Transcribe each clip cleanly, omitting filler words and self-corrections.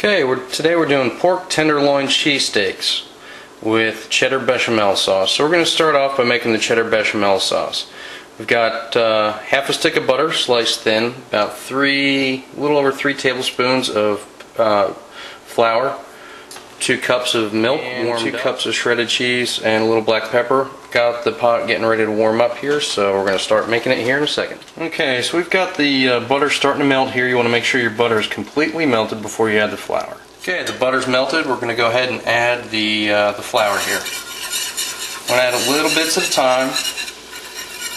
Okay, today we're doing pork tenderloin cheesesteaks with cheddar bechamel sauce. So we're going to start off by making the cheddar bechamel sauce. We've got half a stick of butter sliced thin, about a little over 3 tablespoons of flour, 2 cups of milk, 2 cups of shredded cheese, and a little black pepper. Got the pot getting ready to warm up here, so we're going to start making it here in a second. Okay, so we've got the butter starting to melt here. You want to make sure your butter is completely melted before you add the flour. Okay, the butter's melted. We're going to go ahead and add the flour here. I'm going to add a little bits at a time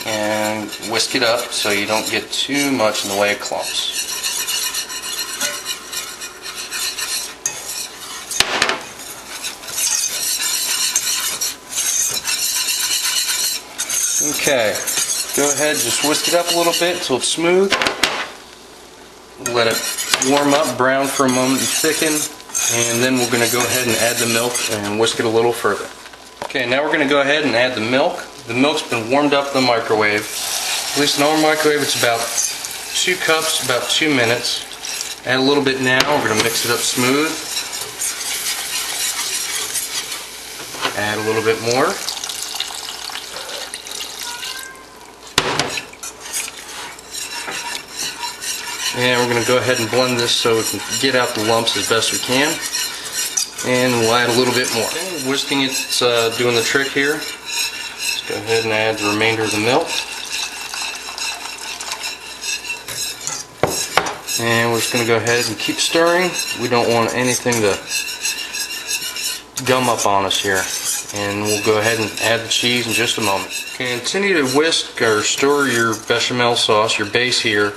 and whisk it up so you don't get too much in the way of clumps. Okay, go ahead, just whisk it up a little bit until it's smooth. Let it warm up, brown for a moment, and thicken, and then we're going to go ahead and add the milk and whisk it a little further. Okay, now we're going to go ahead and add the milk. The milk's been warmed up in the microwave. At least in our microwave it's about 2 cups, about 2 minutes. Add a little bit now, we're going to mix it up smooth. Add a little bit more. And we're going to go ahead and blend this so we can get out the lumps as best we can. And we'll add a little bit more. Okay, whisking it's doing the trick here. Let's go ahead and add the remainder of the milk. And we're just going to go ahead and keep stirring. We don't want anything to gum up on us here. And we'll go ahead and add the cheese in just a moment. Okay, continue to whisk or stir your bechamel sauce, your base here,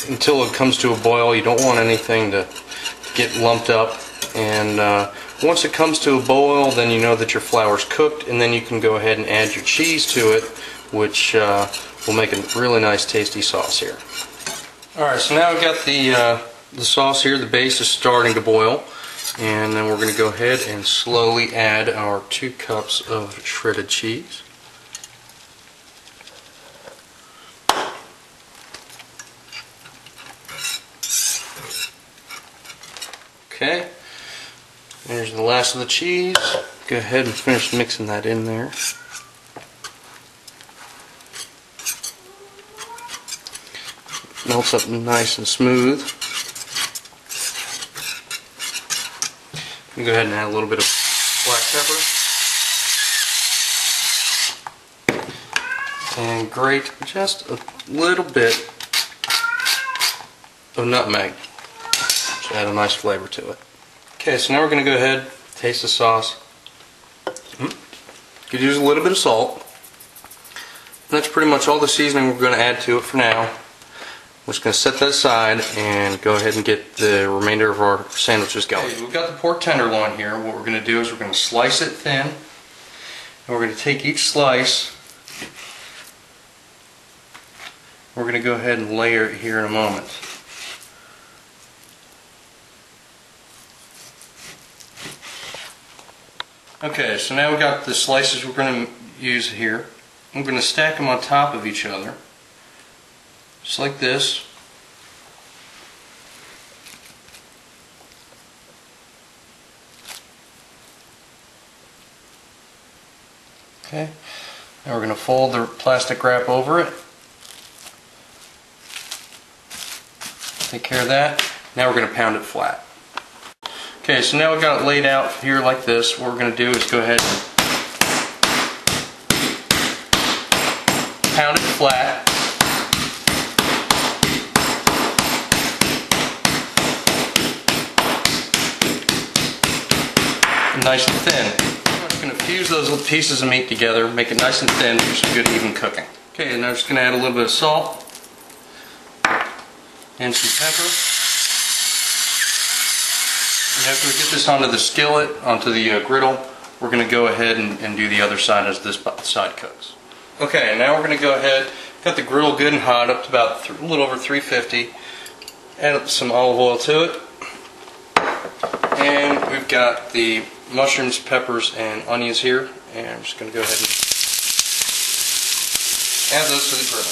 until it comes to a boil. You don't want anything to get lumped up. And once it comes to a boil, then you know that your flour's cooked, and then you can go ahead and add your cheese to it, which will make a really nice tasty sauce here. Alright, so now we've got the sauce here. The base is starting to boil. And then we're going to go ahead and slowly add our 2 cups of shredded cheese. Okay, there's the last of the cheese. Go ahead and finish mixing that in there. Melts up nice and smooth. Go ahead and add a little bit of black pepper. And grate just a little bit of nutmeg. Just add a nice flavor to it. Okay, so now we're going to go ahead, taste the sauce. Could use a little bit of salt. And that's pretty much all the seasoning we're going to add to it for now. We're just going to set that aside and go ahead and get the remainder of our sandwiches going. Okay, we've got the pork tenderloin here. What we're going to do is we're going to slice it thin. And we're going to take each slice. We're going to go ahead and layer it here in a moment. Okay, so now we've got the slices we're going to use here. I'm going to stack them on top of each other. Just like this. Okay, now we're going to fold the plastic wrap over it. Take care of that. Now we're going to pound it flat. Okay, so now we've got it laid out here like this. What we're going to do is go ahead and pound it flat. Nice and thin. I'm just going to fuse those little pieces of meat together, make it nice and thin for some good even cooking. Okay, and now I'm just going to add a little bit of salt and some pepper. And after we get this onto the skillet, onto the griddle, we're going to go ahead and do the other side as this side cooks. Okay, now we're going to go ahead, got the griddle good and hot up to about a little over 350. Add some olive oil to it. And we've got the mushrooms, peppers, and onions here, and I'm just going to go ahead and add those to the griddle.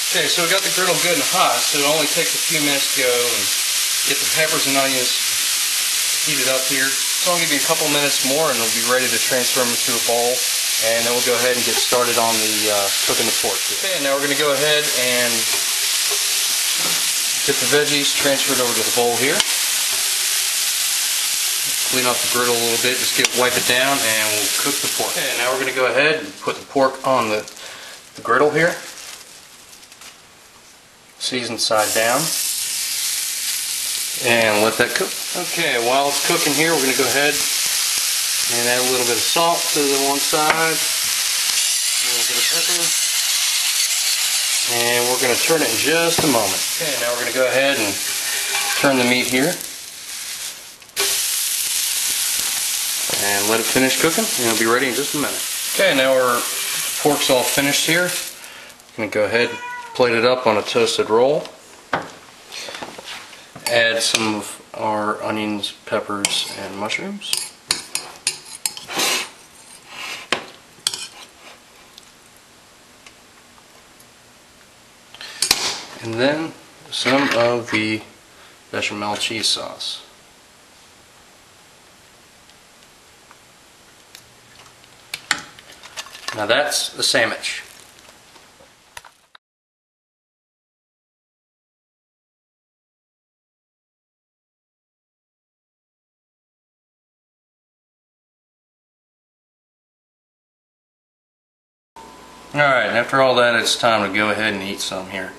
Okay, so we got the griddle good and hot, so it only takes a few minutes to go and get the peppers and onions heated up here. So I'll give you a couple minutes more and we'll be ready to transfer them into a bowl, and then we'll go ahead and get started on the cooking the pork here. Okay, now we're going to go ahead and get the veggies transferred over to the bowl here. Clean off the griddle a little bit, just wipe it down, and we'll cook the pork. Okay, now we're going to go ahead and put the pork on the griddle here. Seasoned side down. And let that cook. Okay, while it's cooking here, we're going to go ahead and add a little bit of salt to the one side. A little bit of pepper. And we're going to turn it in just a moment. Okay, now we're going to go ahead and turn the meat here. And let it finish cooking, and it'll be ready in just a minute. Okay, now our pork's all finished here. I'm going to go ahead and plate it up on a toasted roll. Add some of our onions, peppers, and mushrooms. And then some of the béchamel cheese sauce. Now that's a sandwich. Alright, and after all that, it's time to go ahead and eat some here.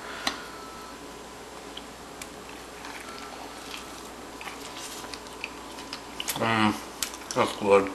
That's good.